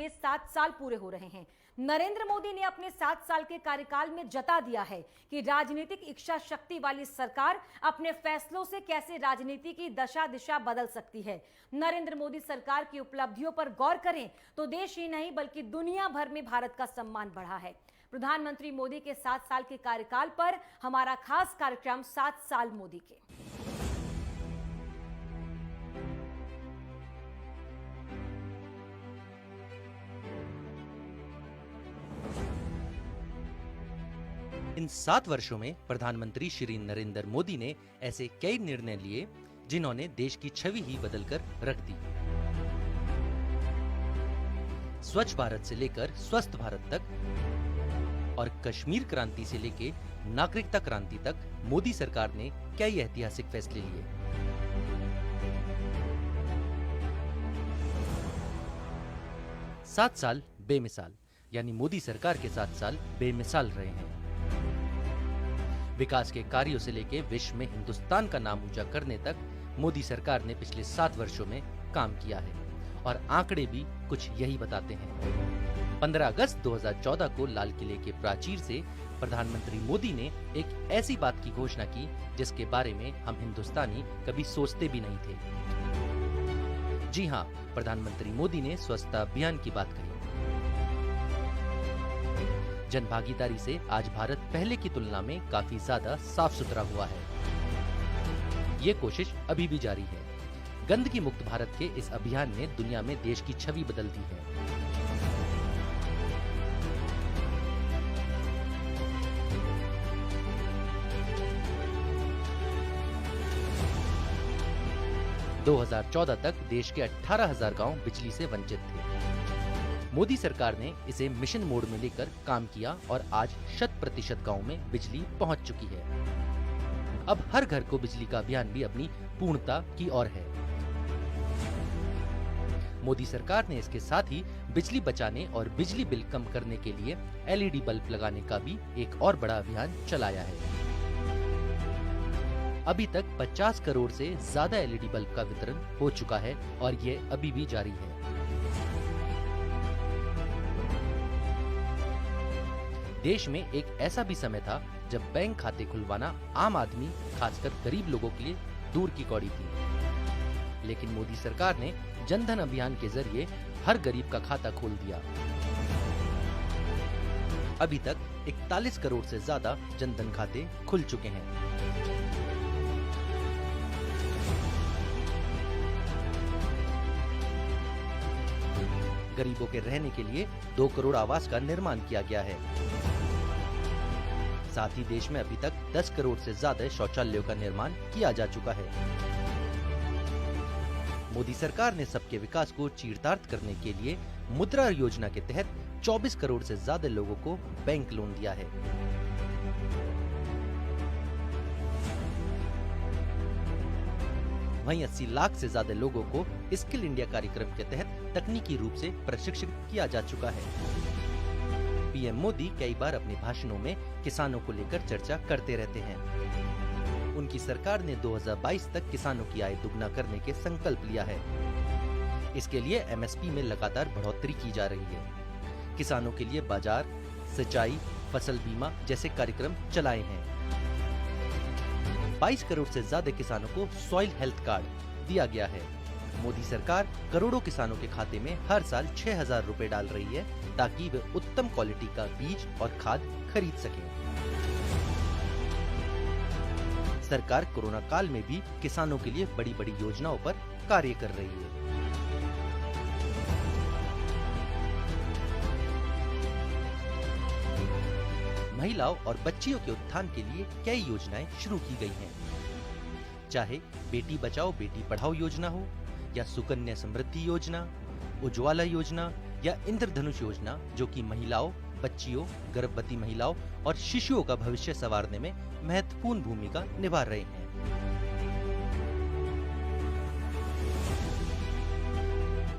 में 7 साल पूरे हो रहे हैं। नरेंद्र मोदी ने अपने 7 साल के कार्यकाल में जता दिया है कि राजनीतिक इच्छा शक्ति वाली सरकार अपने फैसलों से कैसे राजनीति की दशा दिशा बदल सकती है। नरेंद्र मोदी सरकार की उपलब्धियों पर गौर करें तो देश ही नहीं बल्कि दुनिया भर में भारत का सम्मान बढ़ा है। प्रधानमंत्री मोदी के 7 साल के कार्यकाल पर हमारा खास कार्यक्रम 7 साल मोदी के। इन 7 वर्षों में प्रधानमंत्री श्री नरेंद्र मोदी ने ऐसे कई निर्णय लिए जिन्होंने देश की छवि ही बदलकर रख दी। स्वच्छ भारत से लेकर स्वस्थ भारत तक और कश्मीर क्रांति से लेकर नागरिकता क्रांति तक मोदी सरकार ने कई ऐतिहासिक फैसले लिए। सात साल बेमिसाल यानी मोदी सरकार के 7 साल बेमिसाल रहे हैं। विकास के कार्यों से लेकर विश्व में हिंदुस्तान का नाम ऊंचा करने तक मोदी सरकार ने पिछले 7 वर्षों में काम किया है और आंकड़े भी कुछ यही बताते हैं। 15 अगस्त 2014 को लाल किले के प्राचीर से प्रधानमंत्री मोदी ने एक ऐसी बात की घोषणा की जिसके बारे में हम हिंदुस्तानी कभी सोचते भी नहीं थे। जी हाँ, प्रधानमंत्री मोदी ने स्वच्छता अभियान की बात कही। जन भागीदारी से आज भारत पहले की तुलना में काफी ज्यादा साफ सुथरा हुआ है। ये कोशिश अभी भी जारी है। गंदगी मुक्त भारत के इस अभियान ने दुनिया में देश की छवि बदल दी है। – 2014 तक देश के 18,000 गांव बिजली से वंचित थे। मोदी सरकार ने इसे मिशन मोड में लेकर काम किया और आज 100% गांव में बिजली पहुंच चुकी है। अब हर घर को बिजली का अभियान भी अपनी पूर्णता की ओर है। मोदी सरकार ने इसके साथ ही बिजली बचाने और बिजली बिल कम करने के लिए एलईडी बल्ब लगाने का भी एक और बड़ा अभियान चलाया है। अभी तक 50 करोड़ से ज्यादा एलईडी बल्ब का वितरण हो चुका है और ये अभी भी जारी है। देश में एक ऐसा भी समय था जब बैंक खाते खुलवाना आम आदमी, खासकर गरीब लोगों के लिए दूर की कौड़ी थी। लेकिन मोदी सरकार ने जनधन अभियान के जरिए हर गरीब का खाता खोल दिया। अभी तक 41 करोड़ से ज्यादा जनधन खाते खुल चुके हैं। गरीबों के रहने के लिए 2 करोड़ आवास का निर्माण किया गया है। साथ ही देश में अभी तक 10 करोड़ से ज्यादा शौचालयों का निर्माण किया जा चुका है। मोदी सरकार ने सबके विकास को चरितार्थ करने के लिए मुद्रा योजना के तहत 24 करोड़ से ज्यादा लोगों को बैंक लोन दिया है। वहीं 80 लाख से ज्यादा लोगों को स्किल इंडिया कार्यक्रम के तहत तकनीकी रूप से प्रशिक्षित किया जा चुका है। पीएम मोदी कई बार अपने भाषणों में किसानों को लेकर चर्चा करते रहते हैं। उनकी सरकार ने 2022 तक किसानों की आय दुगना करने के संकल्प लिया है। इसके लिए एमएसपी में लगातार बढ़ोतरी की जा रही है। किसानों के लिए बाजार, सिंचाई, फसल बीमा जैसे कार्यक्रम चलाए हैं। 22 करोड़ से ज्यादा किसानों को सॉइल हेल्थ कार्ड दिया गया है। मोदी सरकार करोड़ों किसानों के खाते में हर साल 6,000 रुपए डाल रही है ताकि वे उत्तम क्वालिटी का बीज और खाद खरीद सकें। सरकार कोरोना काल में भी किसानों के लिए बड़ी बड़ी योजनाओं पर कार्य कर रही है। महिलाओं और बच्चियों के उत्थान के लिए कई योजनाएं शुरू की गई हैं। चाहे बेटी बचाओ बेटी पढ़ाओ योजना हो या सुकन्या समृद्धि योजना, उज्ज्वला योजना या इंद्रधनुष योजना, जो कि महिलाओं, बच्चियों, गर्भवती महिलाओं और शिशुओं का भविष्य संवारने में महत्वपूर्ण भूमिका निभा रहे हैं।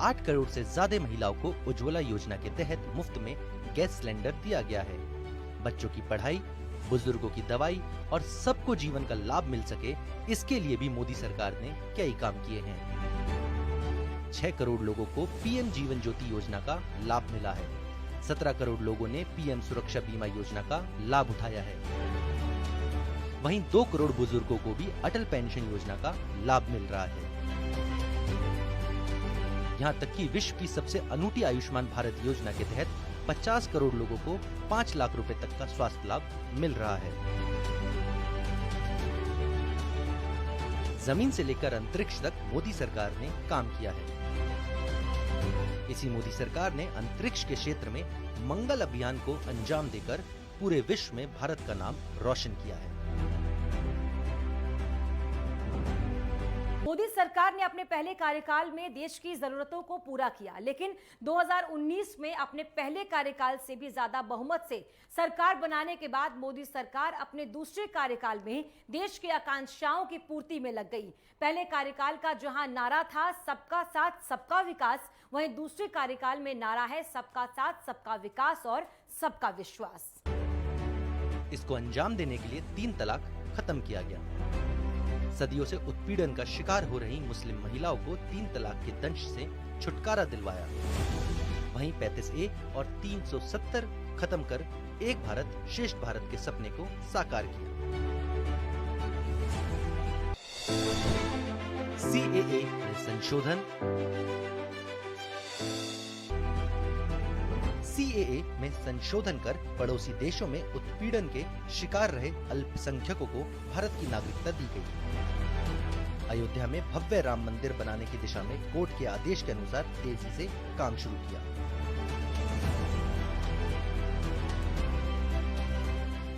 8 करोड़ से ज्यादा महिलाओं को उज्ज्वला योजना के तहत मुफ्त में गैस सिलेंडर दिया गया है। बच्चों की पढ़ाई, बुजुर्गों की दवाई और सबको जीवन का लाभ मिल सके, इसके लिए भी मोदी सरकार ने कई काम किए हैं। 6 करोड़ लोगों को पीएम जीवन ज्योति योजना का लाभ मिला है। 17 करोड़ लोगों ने पीएम सुरक्षा बीमा योजना का लाभ उठाया है। वहीं 2 करोड़ बुजुर्गों को भी अटल पेंशन योजना का लाभ मिल रहा है। यहाँ तक कि विश्व की सबसे अनूठी आयुष्मान भारत योजना के तहत 50 करोड़ लोगों को 5 लाख रुपए तक का स्वास्थ्य लाभ मिल रहा है। जमीन से लेकर अंतरिक्ष तक मोदी सरकार ने काम किया है। इसी मोदी सरकार ने अंतरिक्ष के क्षेत्र में मंगल अभियान को अंजाम देकर पूरे विश्व में भारत का नाम रोशन किया है। मोदी सरकार ने अपने पहले कार्यकाल में देश की जरूरतों को पूरा किया, लेकिन 2019 में अपने पहले कार्यकाल से भी ज्यादा बहुमत से सरकार बनाने के बाद मोदी सरकार अपने दूसरे कार्यकाल में देश की आकांक्षाओं की पूर्ति में लग गई। पहले कार्यकाल का जहां नारा था सबका साथ सबका विकास, वहीं दूसरे कार्यकाल में नारा है सबका साथ सबका विकास और सबका विश्वास। इसको अंजाम देने के लिए 3 तलाक खत्म किया गया। सदियों से उत्पीड़न का शिकार हो रही मुस्लिम महिलाओं को 3 तलाक के दंश से छुटकारा दिलवाया। वहीं 35A और 370 खत्म कर एक भारत श्रेष्ठ भारत के सपने को साकार किया। CAA में संशोधन। CAA में संशोधन कर पड़ोसी देशों में उत्पीड़न के शिकार रहे अल्पसंख्यकों को भारत की नागरिकता दी गई। अयोध्या में भव्य राम मंदिर बनाने की दिशा में कोर्ट के आदेश के अनुसार तेजी से काम शुरू किया।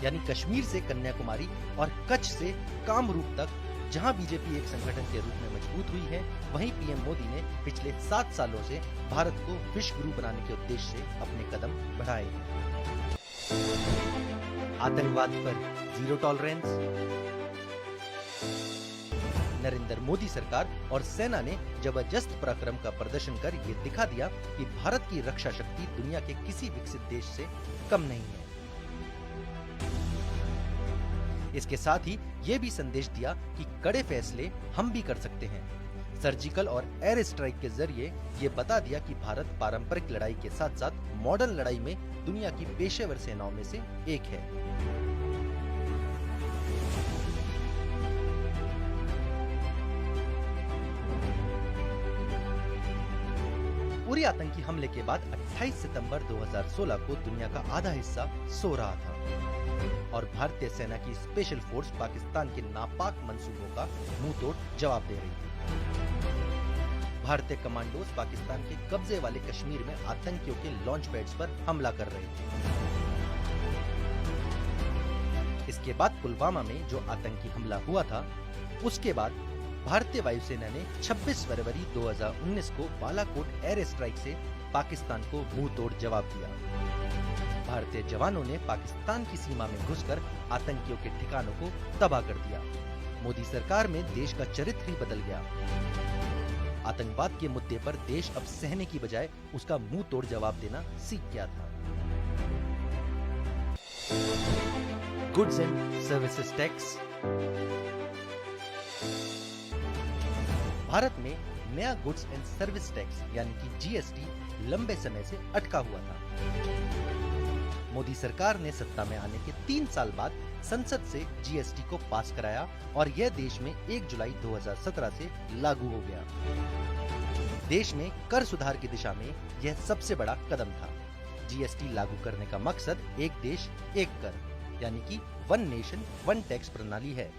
यानी कश्मीर से कन्याकुमारी और कच्छ से कामरूप तक जहां बीजेपी एक संगठन के रूप में मजबूत हुई है, वहीं पीएम मोदी ने पिछले 7 सालों से भारत को विश्व गुरु बनाने के उद्देश्य से अपने कदम बढ़ाए। आतंकवाद पर जीरो टॉलरेंस। नरेंद्र मोदी सरकार और सेना ने जबरदस्त पराक्रम का प्रदर्शन कर ये दिखा दिया कि भारत की रक्षा शक्ति दुनिया के किसी विकसित देश से कम नहीं है। इसके साथ ही ये भी संदेश दिया कि कड़े फैसले हम भी कर सकते हैं। सर्जिकल और एयर स्ट्राइक के जरिए ये बता दिया कि भारत पारंपरिक लड़ाई के साथ साथ मॉडर्न लड़ाई में दुनिया की पेशेवर सेनाओं में से एक है। उरी आतंकी हमले के बाद 28 सितंबर 2016 को दुनिया का आधा हिस्सा सो रहा था और भारतीय सेना की स्पेशल फोर्स पाकिस्तान के नापाक मंसूबों का मुंहतोड़ जवाब दे रही थी। भारतीय कमांडोज पाकिस्तान के कब्जे वाले कश्मीर में आतंकियों के लॉन्च पैड्स पर हमला कर रहे थे। इसके बाद पुलवामा में जो आतंकी हमला हुआ था, उसके बाद भारतीय वायुसेना ने 26 फरवरी 2019 को बालाकोट एयर स्ट्राइक से पाकिस्तान को मुंहतोड़ जवाब दिया। भारतीय जवानों ने पाकिस्तान की सीमा में घुसकर आतंकियों के ठिकानों को तबाह कर दिया। मोदी सरकार में देश का चरित्र ही बदल गया। आतंकवाद के मुद्दे पर देश अब सहने की बजाय उसका मुंहतोड़ जवाब देना सीख गया था। Goods and services tax. Bharat में नया गुड्स एंड सर्विस टैक्स यानी कि जीएसटी लंबे समय से अटका हुआ था। मोदी सरकार ने सत्ता में आने के 3 साल बाद संसद से जीएसटी को पास कराया और यह देश में 1 जुलाई 2017 से लागू हो गया। देश में कर सुधार की दिशा में यह सबसे बड़ा कदम था। जीएसटी लागू करने का मकसद एक देश एक कर यानी कि वन नेशन वन टैक्स प्रणाली है।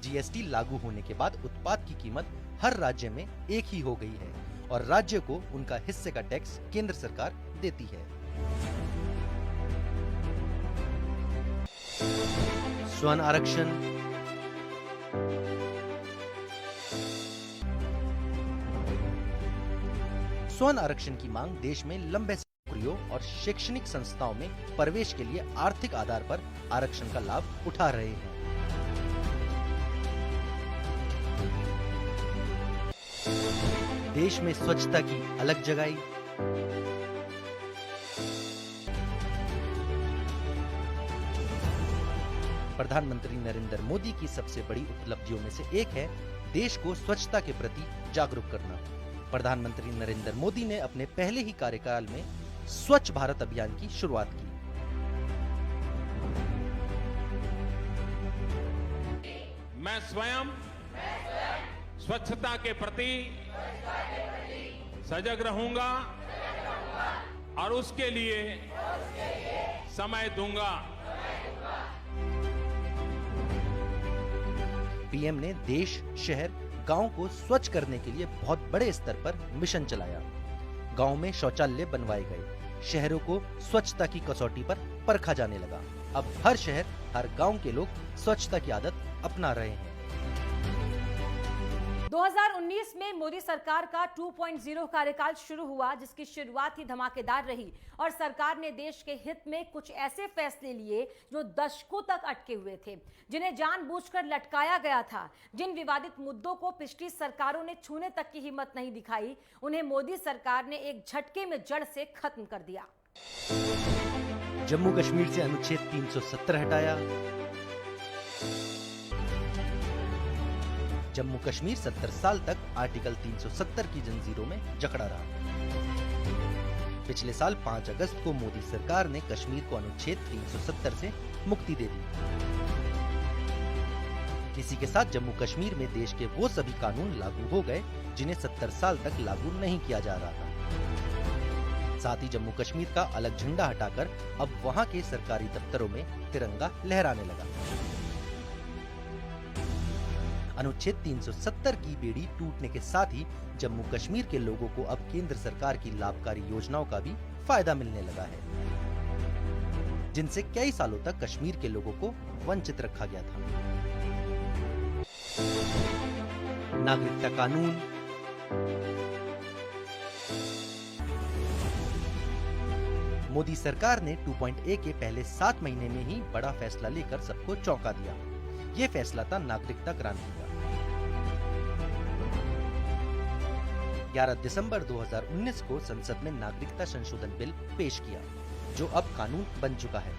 जीएसटी लागू होने के बाद उत्पाद की कीमत हर राज्य में एक ही हो गई है और राज्य को उनका हिस्से का टैक्स केंद्र सरकार देती है। स्वर्ण आरक्षण। स्वर्ण आरक्षण की मांग देश में लंबे नौकरियों और शैक्षणिक संस्थाओं में प्रवेश के लिए आर्थिक आधार पर आरक्षण का लाभ उठा रहे हैं। देश में स्वच्छता की अलग जगाई। प्रधानमंत्री नरेंद्र मोदी की सबसे बड़ी उपलब्धियों में से एक है देश को स्वच्छता के प्रति जागरूक करना। प्रधानमंत्री नरेंद्र मोदी ने अपने पहले ही कार्यकाल में स्वच्छ भारत अभियान की शुरुआत की। मैं स्वयं स्वच्छता के प्रति सजग रहूंगा और उसके लिए समय दूंगा। पीएम ने देश, शहर, गांव को स्वच्छ करने के लिए बहुत बड़े स्तर पर मिशन चलाया। गांव में शौचालय बनवाए गए, शहरों को स्वच्छता की कसौटी पर परखा जाने लगा। अब हर शहर, हर गांव के लोग स्वच्छता की आदत अपना रहे हैं। 2019 में मोदी सरकार का 2.0 कार्यकाल शुरू हुआ, जिसकी शुरुआत ही धमाकेदार रही और सरकार ने देश के हित में कुछ ऐसे फैसले लिए जो दशकों तक अटके हुए थे, जिन्हें जानबूझकर लटकाया गया था। जिन विवादित मुद्दों को पिछली सरकारों ने छूने तक की हिम्मत नहीं दिखाई, उन्हें मोदी सरकार ने एक झटके में जड़ से खत्म कर दिया। जम्मू कश्मीर से अनुच्छेद 370 हटाया। जम्मू कश्मीर 70 साल तक आर्टिकल 370 की जंजीरों में जकड़ा रहा। पिछले साल 5 अगस्त को मोदी सरकार ने कश्मीर को अनुच्छेद 370 से मुक्ति दे दी। इसी के साथ जम्मू कश्मीर में देश के वो सभी कानून लागू हो गए जिन्हें 70 साल तक लागू नहीं किया जा रहा था। साथ ही जम्मू कश्मीर का अलग झंडा हटाकर अब वहां के सरकारी दफ्तरों में तिरंगा लहराने लगा। अनुच्छेद 370 की बेड़ी टूटने के साथ ही जम्मू कश्मीर के लोगों को अब केंद्र सरकार की लाभकारी योजनाओं का भी फायदा मिलने लगा है, जिनसे कई सालों तक कश्मीर के लोगों को वंचित रखा गया था। नागरिकता कानून, मोदी सरकार ने 2.A के पहले 7 महीने में ही बड़ा फैसला लेकर सबको चौंका दिया। ये फैसला था नागरिकता क्रांति का। 11 दिसंबर 2019 को संसद में नागरिकता संशोधन बिल पेश किया, जो अब कानून बन चुका है।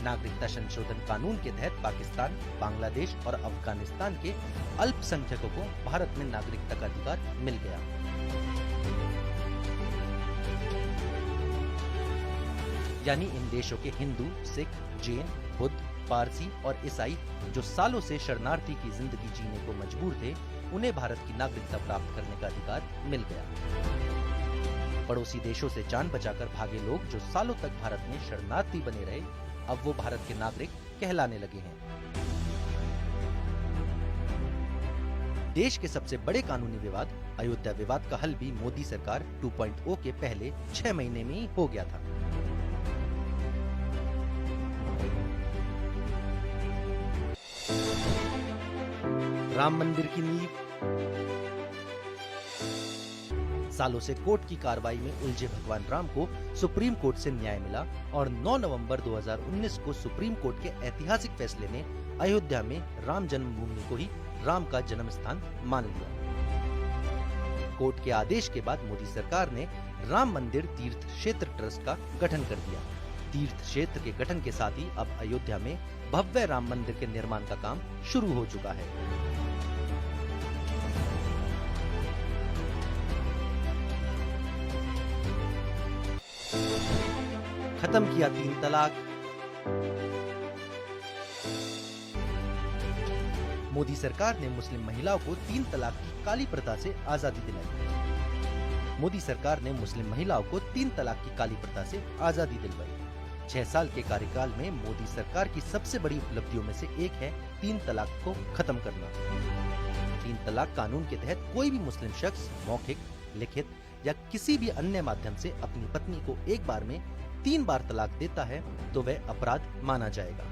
नागरिकता संशोधन कानून के तहत पाकिस्तान, बांग्लादेश और अफगानिस्तान के अल्पसंख्यकों को भारत में नागरिकता का अधिकार मिल गया। यानी इन देशों के हिंदू, सिख, जैन, बुद्ध, पारसी और ईसाई जो सालों से शरणार्थी की जिंदगी जीने को मजबूर थे, उन्हें भारत की नागरिकता प्राप्त करने का अधिकार मिल गया। पड़ोसी देशों से जान बचाकर भागे लोग जो सालों तक भारत में शरणार्थी बने रहे, अब वो भारत के नागरिक कहलाने लगे हैं। देश के सबसे बड़े कानूनी विवाद अयोध्या विवाद का हल भी मोदी सरकार 2.0 के पहले 6 महीने में ही हो गया था। राम मंदिर की नींव, सालों से कोर्ट की कार्रवाई में उलझे भगवान राम को सुप्रीम कोर्ट से न्याय मिला और 9 नवंबर 2019 को सुप्रीम कोर्ट के ऐतिहासिक फैसले ने अयोध्या में राम जन्मभूमि को ही राम का जन्म स्थान मान लिया। कोर्ट के आदेश के बाद मोदी सरकार ने राम मंदिर तीर्थ क्षेत्र ट्रस्ट का गठन कर दिया। तीर्थ क्षेत्र के गठन के साथ ही अब अयोध्या में भव्य राम मंदिर के निर्माण का काम शुरू हो चुका है। खत्म किया 3 तलाक। मोदी सरकार ने मुस्लिम महिलाओं को 3 तलाक की काली प्रथा से आजादी दिलाई। मोदी सरकार ने मुस्लिम महिलाओं को 3 तलाक की काली प्रथा से आजादी दिलवाई। 6 साल के कार्यकाल में मोदी सरकार की सबसे बड़ी उपलब्धियों में से एक है 3 तलाक को खत्म करना। 3 तलाक कानून के तहत कोई भी मुस्लिम शख्स मौखिक, लिखित या किसी भी अन्य माध्यम से अपनी पत्नी को एक बार में 3 बार तलाक देता है तो वह अपराध माना जाएगा।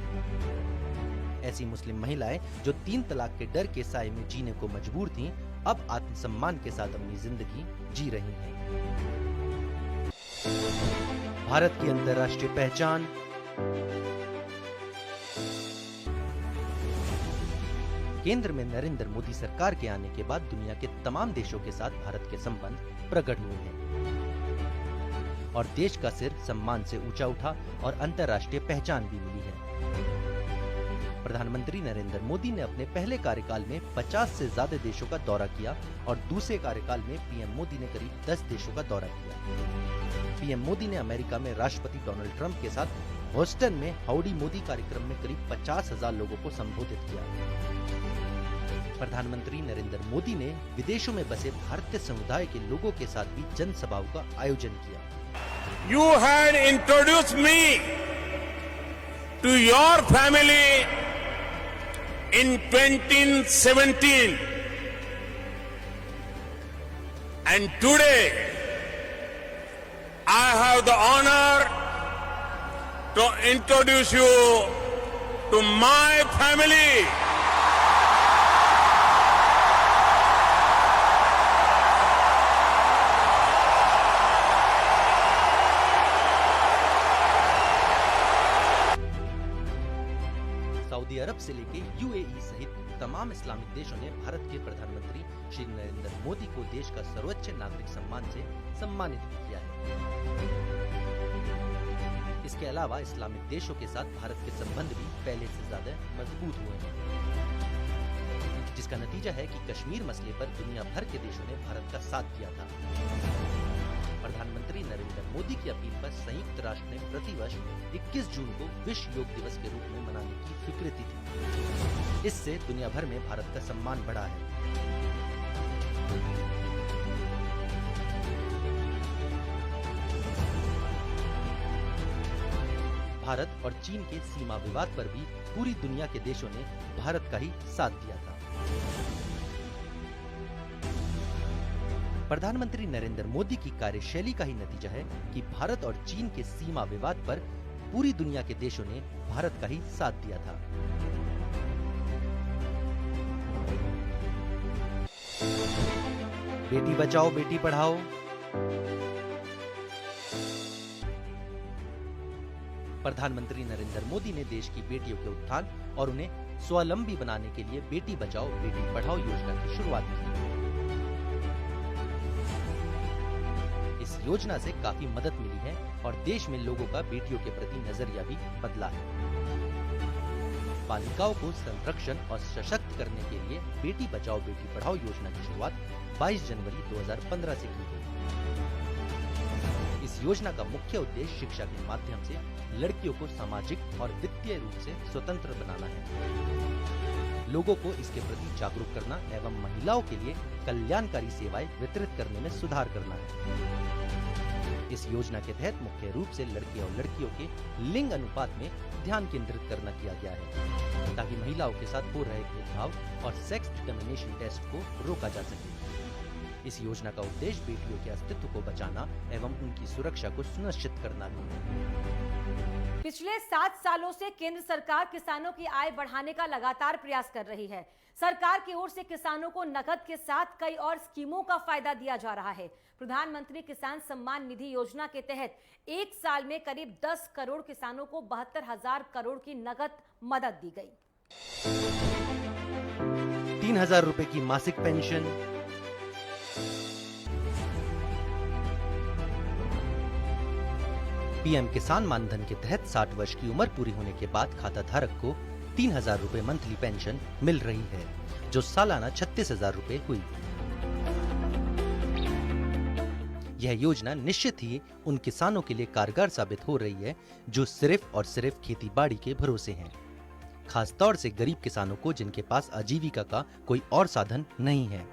ऐसी मुस्लिम महिलाएं जो 3 तलाक के डर के साए में जीने को मजबूर थीं, अब आत्मसम्मान के साथ अपनी जिंदगी जी रही हैं। भारत की अंतर्राष्ट्रीय पहचान, केंद्र में नरेंद्र मोदी सरकार के आने के बाद दुनिया के तमाम देशों के साथ भारत के संबंध प्रकट हुए हैं और देश का सिर सम्मान से ऊंचा उठा और अंतर्राष्ट्रीय पहचान भी मिली है। प्रधानमंत्री नरेंद्र मोदी ने अपने पहले कार्यकाल में 50 से ज्यादा देशों का दौरा किया और दूसरे कार्यकाल में पीएम मोदी ने करीब 10 देशों का दौरा किया। पीएम मोदी ने अमेरिका में राष्ट्रपति डोनाल्ड ट्रंप के साथ ह्यूस्टन में हाउडी मोदी कार्यक्रम में करीब 50,000 लोगों को संबोधित किया। प्रधानमंत्री नरेंद्र मोदी ने विदेशों में बसे भारतीय समुदाय के लोगों के साथ भी जनसभाओं का आयोजन किया। You had introduced me to your family in 2017, and today I have the honor to introduce you to my family. Saudi Arab से लेके यूएई सहित तमाम इस्लामिक देशों ने भारत के प्रधानमंत्री श्री नरेंद्र मोदी को देश का सर्वोच्च नागरिक सम्मान से सम्मानित भी किया है। इसके अलावा इस्लामिक देशों के साथ भारत के संबंध भी पहले से ज्यादा मजबूत हुए हैं, जिसका नतीजा है कि कश्मीर मसले पर दुनिया भर के देशों ने भारत का साथ दिया था। प्रधानमंत्री नरेंद्र मोदी की अपील पर संयुक्त राष्ट्र ने प्रतिवर्ष 21 जून को विश्व योग दिवस के रूप में मनाने की स्वीकृति दी। इससे दुनिया भर में भारत का सम्मान बढ़ा है। भारत और चीन के सीमा विवाद पर भी पूरी दुनिया के देशों ने भारत का ही साथ दिया था। प्रधानमंत्री नरेंद्र मोदी की कार्यशैली का ही नतीजा है कि भारत और चीन के सीमा विवाद पर पूरी दुनिया के देशों ने भारत का ही साथ दिया था। बेटी बचाओ बेटी पढ़ाओ। प्रधानमंत्री नरेंद्र मोदी ने देश की बेटियों के उत्थान और उन्हें स्वावलंबी बनाने के लिए बेटी बचाओ बेटी पढ़ाओ योजना की शुरुआत की। इस योजना से काफी मदद मिली है और देश में लोगों का बेटियों के प्रति नजरिया भी बदला है। बालिकाओं को संरक्षण और सशक्त करने के लिए बेटी बचाओ बेटी पढ़ाओ योजना की शुरुआत 22 जनवरी 2015 से की गई। इस योजना का मुख्य उद्देश्य शिक्षा के माध्यम से लड़कियों को सामाजिक और वित्तीय रूप से स्वतंत्र बनाना है, लोगों को इसके प्रति जागरूक करना एवं महिलाओं के लिए कल्याणकारी सेवाएं वितरित करने में सुधार करना है। इस योजना के तहत मुख्य रूप से लड़के और लड़कियों के लिंग अनुपात में ध्यान केंद्रित करना किया गया है, ताकि महिलाओं के साथ हो रहे भेदभाव और सेक्स डिटर्मिनेशन टेस्ट को रोका जा सके। इस योजना का उद्देश्य बेटियों के अस्तित्व को बचाना एवं उनकी सुरक्षा को सुनिश्चित करना भी है। पिछले 7 सालों से केंद्र सरकार किसानों की आय बढ़ाने का लगातार प्रयास कर रही है। सरकार की ओर से किसानों को नकद के साथ कई और स्कीमों का फायदा दिया जा रहा है। प्रधानमंत्री किसान सम्मान निधि योजना के तहत एक साल में करीब 10 करोड़ किसानों को 72,000 करोड़ की नकद मदद दी गई। 3,000 रुपए की मासिक पेंशन, पीएम किसान मानधन के तहत 60 वर्ष की उम्र पूरी होने के बाद खाता धारक को 3,000 रुपए मंथली पेंशन मिल रही है, जो सालाना 36,000 रुपए हुई। यह योजना निश्चित ही उन किसानों के लिए कारगर साबित हो रही है जो सिर्फ और सिर्फ खेती बाड़ी के भरोसे हैं, खास तौर से गरीब किसानों को जिनके पास आजीविका का कोई और साधन नहीं है।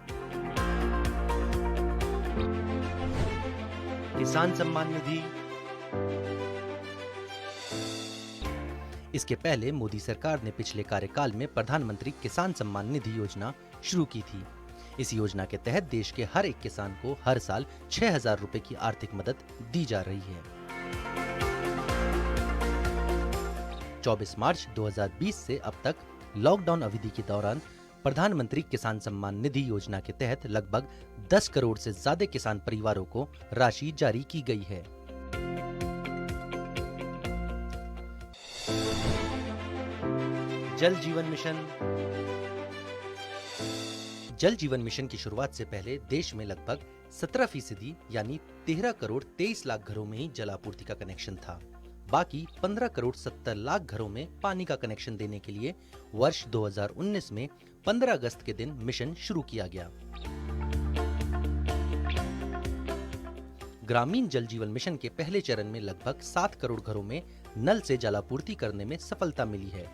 किसान सम्मान निधि। इसके पहले मोदी सरकार ने पिछले कार्यकाल में प्रधानमंत्री किसान सम्मान निधि योजना शुरू की थी। इस योजना के तहत देश के हर एक किसान को हर साल 6,000 रुपए की आर्थिक मदद दी जा रही है। 24 मार्च 2020 से अब तक लॉकडाउन अवधि के दौरान प्रधानमंत्री किसान सम्मान निधि योजना के तहत लगभग 10 करोड़ से ज्यादा किसान परिवारों को राशि जारी की गई है। जल जीवन मिशन। जल जीवन मिशन की शुरुआत से पहले देश में लगभग 17% यानी 13 करोड़ 23 लाख घरों में ही जल आपूर्ति का कनेक्शन था। बाकी 15 करोड़ 70 लाख घरों में पानी का कनेक्शन देने के लिए वर्ष 2019 में 15 अगस्त के दिन मिशन शुरू किया गया। ग्रामीण जल जीवन मिशन के पहले चरण में लगभग 7 करोड़ घरों में नल से जलापूर्ति करने में सफलता मिली है।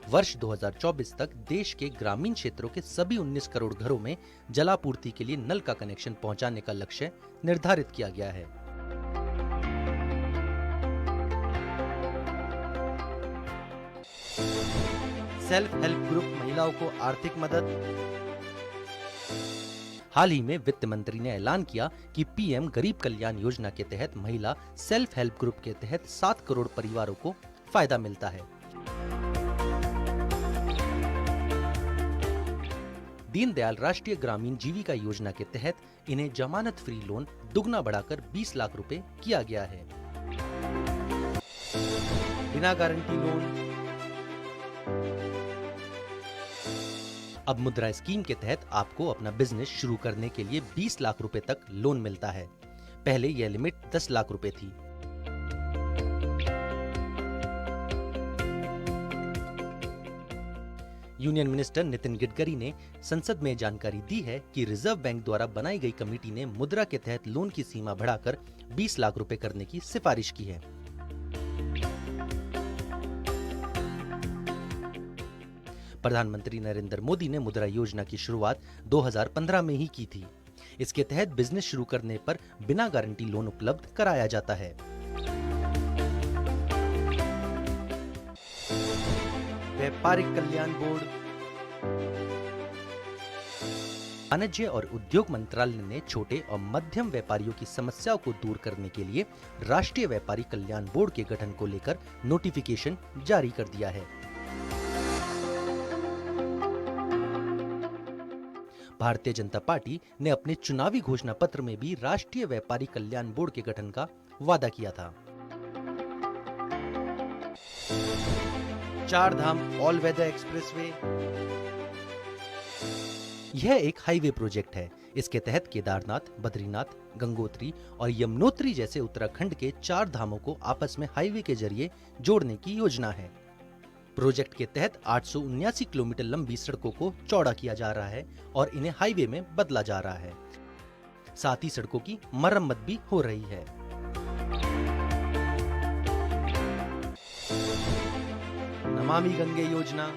वर्ष 2024 तक देश के ग्रामीण क्षेत्रों के सभी 19 करोड़ घरों में जलापूर्ति के लिए नल का कनेक्शन पहुंचाने का लक्ष्य निर्धारित किया गया है। सेल्फ हेल्प ग्रुप महिलाओं को आर्थिक मदद। हाल ही में वित्त मंत्री ने ऐलान किया कि पीएम गरीब कल्याण योजना के तहत महिला सेल्फ हेल्प ग्रुप के तहत 7 करोड़ परिवारों को फायदा मिलता है। दीनदयाल राष्ट्रीय ग्रामीण जीविका योजना के तहत इन्हें जमानत फ्री लोन दुगना बढ़ाकर 20 लाख रुपए किया गया है। बिना गारंटी लोन। अब मुद्रा स्कीम के तहत आपको अपना बिजनेस शुरू करने के लिए 20 लाख रुपए तक लोन मिलता है। पहले यह लिमिट 10 लाख रुपए थी। यूनियन मिनिस्टर नितिन गडकरी ने संसद में जानकारी दी है कि रिजर्व बैंक द्वारा बनाई गई कमेटी ने मुद्रा के तहत लोन की सीमा बढ़ाकर 20 लाख रुपए करने की सिफारिश की है। प्रधानमंत्री नरेंद्र मोदी ने मुद्रा योजना की शुरुआत 2015 में ही की थी। इसके तहत बिजनेस शुरू करने पर बिना गारंटी लोन उपलब्ध कराया जाता है। व्यापारिक कल्याण बोर्ड। वाणिज्य और उद्योग मंत्रालय ने छोटे और मध्यम व्यापारियों की समस्याओं को दूर करने के लिए राष्ट्रीय व्यापारी कल्याण बोर्ड के गठन को लेकर नोटिफिकेशन जारी कर दिया है। भारतीय जनता पार्टी ने अपने चुनावी घोषणा पत्र में भी राष्ट्रीय व्यापारी कल्याण बोर्ड के गठन का वादा किया था। चार धाम ऑल वेदर एक्सप्रेसवे। यह एक हाईवे प्रोजेक्ट है। इसके तहत केदारनाथ, बद्रीनाथ, गंगोत्री और यमुनोत्री जैसे उत्तराखंड के 4 धामों को आपस में हाईवे के जरिए जोड़ने की योजना है। प्रोजेक्ट के तहत 879 किलोमीटर लंबी सड़कों को चौड़ा किया जा रहा है और इन्हें हाईवे में बदला जा रहा है। साथ ही सड़कों की मरम्मत भी हो रही है। नमामि गंगे योजना।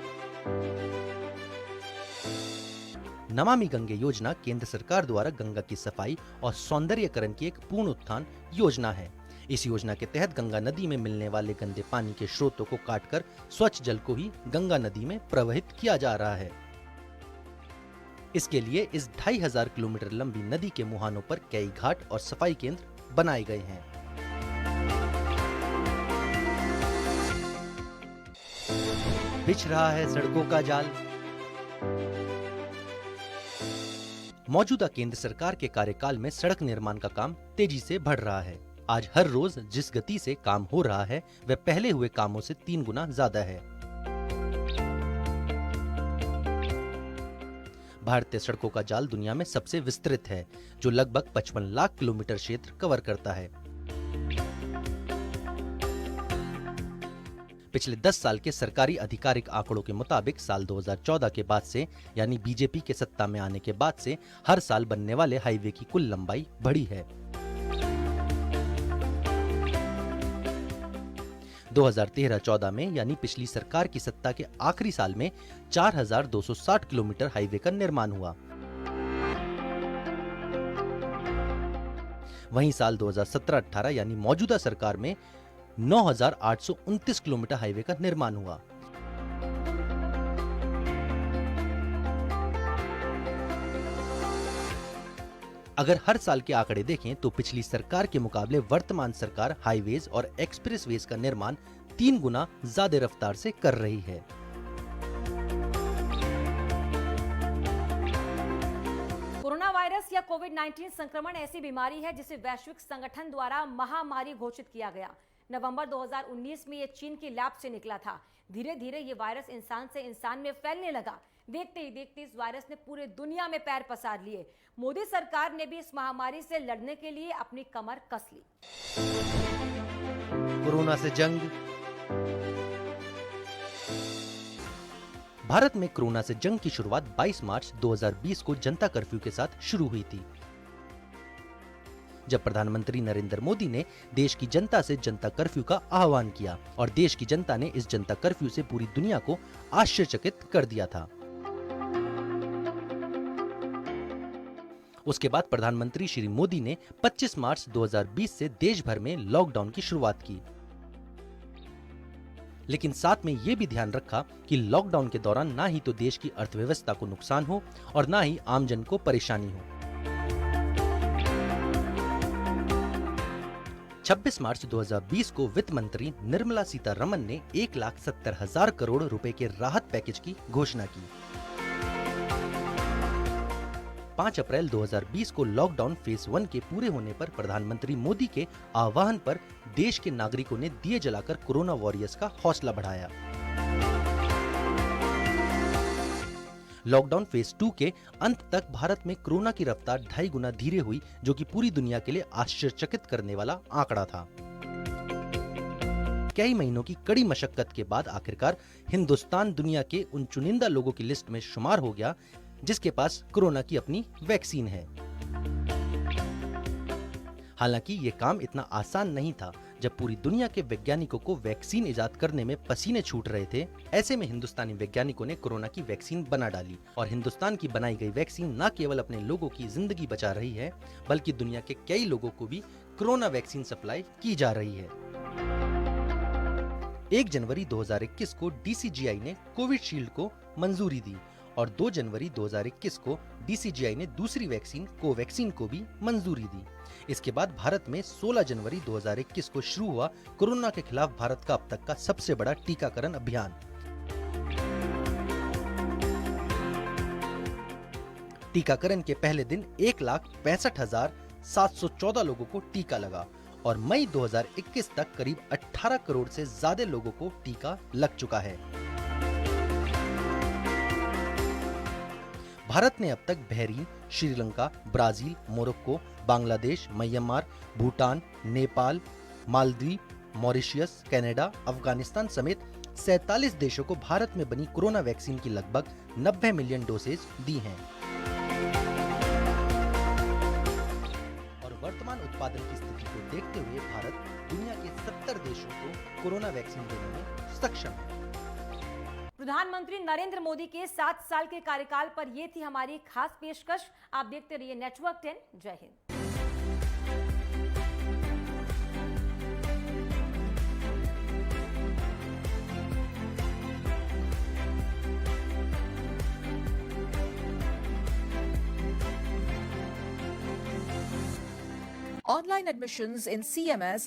नमामि गंगे योजना केंद्र सरकार द्वारा गंगा की सफाई और सौंदर्यीकरण की एक पूर्ण उत्थान योजना है। इस योजना के तहत गंगा नदी में मिलने वाले गंदे पानी के स्रोतों को काटकर स्वच्छ जल को ही गंगा नदी में प्रवाहित किया जा रहा है। इसके लिए इस 2500 किलोमीटर लंबी नदी के मुहानों पर कई घाट और सफाई केंद्र बनाए गए हैं। बिछ रहा है सड़कों का जाल। मौजूदा केंद्र सरकार के कार्यकाल में सड़क निर्माण का काम तेजी से बढ़ रहा है। आज हर रोज जिस गति से काम हो रहा है वह पहले हुए कामों से 3 गुना ज्यादा है। भारतीय सड़कों का जाल दुनिया में सबसे विस्तृत है, जो लगभग 55 लाख किलोमीटर क्षेत्र कवर करता है। पिछले 10 साल के सरकारी आधिकारिक आंकड़ों के मुताबिक साल 2014 के बाद से, यानी बीजेपी के सत्ता में आने के बाद से हर साल बनने वाले हाईवे की कुल लंबाई बढ़ी है। 2013-14 में यानी पिछली सरकार की सत्ता के आखिरी साल में 4260 किलोमीटर हाईवे का निर्माण हुआ। वहीं साल 2017-18 यानी मौजूदा सरकार में 9829 किलोमीटर हाईवे का निर्माण हुआ। अगर हर साल के आंकड़े देखें तो पिछली सरकार के मुकाबले वर्तमान सरकार हाईवेज और एक्सप्रेसवेज का निर्माण 3 गुना ज्यादा रफ्तार से कर रही है। कोरोना वायरस या कोविड-19 संक्रमण ऐसी बीमारी है जिसे वैश्विक संगठन द्वारा महामारी घोषित किया गया। नवंबर 2019 में ये चीन की लैब से निकला था। धीरे धीरे ये वायरस इंसान से इंसान में फैलने लगा, देखते ही देखते इस वायरस ने पूरे दुनिया में पैर पसार लिए। मोदी सरकार ने भी इस महामारी से लड़ने के लिए अपनी कमर कस ली। कोरोना से जंग। भारत में कोरोना से जंग की शुरुआत 22 मार्च 2020 को जनता कर्फ्यू के साथ शुरू हुई थी, जब प्रधानमंत्री नरेंद्र मोदी ने देश की जनता से जनता कर्फ्यू का आह्वान किया और देश की जनता ने इस जनता कर्फ्यू से पूरी दुनिया को आश्चर्यचकित कर दिया था। उसके बाद प्रधानमंत्री श्री मोदी ने 25 मार्च 2020 से देश भर में लॉकडाउन की शुरुआत की, लेकिन साथ में यह भी ध्यान रखा कि लॉकडाउन के दौरान ना ही तो देश की अर्थव्यवस्था को नुकसान हो और ना ही आमजन को परेशानी हो। 26 मार्च 2020 को वित्त मंत्री निर्मला सीतारमण ने 1,70,000 करोड़ रुपए के राहत पैकेज की घोषणा की। 5 अप्रैल 2020 को लॉकडाउन फेज 1 के पूरे होने पर प्रधानमंत्री मोदी के आह्वान पर देश के नागरिकों ने दिए जलाकर कोरोना वॉरियर्स का हौसला बढ़ाया। लॉकडाउन फेज 2 के अंत तक भारत में कोरोना की रफ्तार 2.5 गुना धीरे हुई, जो कि पूरी दुनिया के लिए आश्चर्यचकित करने वाला आंकड़ा था। कई महीनों की कड़ी मशक्कत के बाद आखिरकार हिंदुस्तान दुनिया के उन चुनिंदा लोगों की लिस्ट में शुमार हो गया जिसके पास कोरोना की अपनी वैक्सीन है। हालांकि ये काम इतना आसान नहीं था। जब पूरी दुनिया के वैज्ञानिकों को वैक्सीन इजाद करने में पसीने छूट रहे थे, ऐसे में हिंदुस्तानी वैज्ञानिकों ने कोरोना की वैक्सीन बना डाली और हिंदुस्तान की बनाई गई वैक्सीन न केवल अपने लोगों की जिंदगी बचा रही है, बल्कि दुनिया के कई लोगों को भी कोरोना वैक्सीन सप्लाई की जा रही है। 1 जनवरी 2021 को DCGI ने कोविशील्ड को मंजूरी दी और 2 जनवरी 2021 को DCGI ने दूसरी वैक्सीन कोवैक्सीन को भी मंजूरी दी। इसके बाद भारत में 16 जनवरी 2021 को शुरू हुआ कोरोना के खिलाफ भारत का अब तक का सबसे बड़ा टीकाकरण अभियान। टीकाकरण के पहले दिन 1,65,714 लोगों को टीका लगा और मई 2021 तक करीब 18 करोड़ से ज्यादा लोगों को टीका लग चुका है। भारत ने अब तक Bahrain, Sri Lanka, Brazil, Morocco, Bangladesh, Myanmar, Bhutan, Nepal, Maldives, Mauritius, Canada, Afghanistan समेत 47 देशों को भारत में बनी कोरोना वैक्सीन की लगभग 90 मिलियन डोसेज दी हैं। और वर्तमान उत्पादन की स्थिति को देखते हुए भारत दुनिया के 70 देशों को कोरोना वैक्सीन देने में सक्षम है। प्रधानमंत्री नरेंद्र मोदी के 7 साल के कार्यकाल पर यह थी हमारी खास पेशकश। आप देखते रहिए नेटवर्क 10। जय Hind. Online admissions in CMS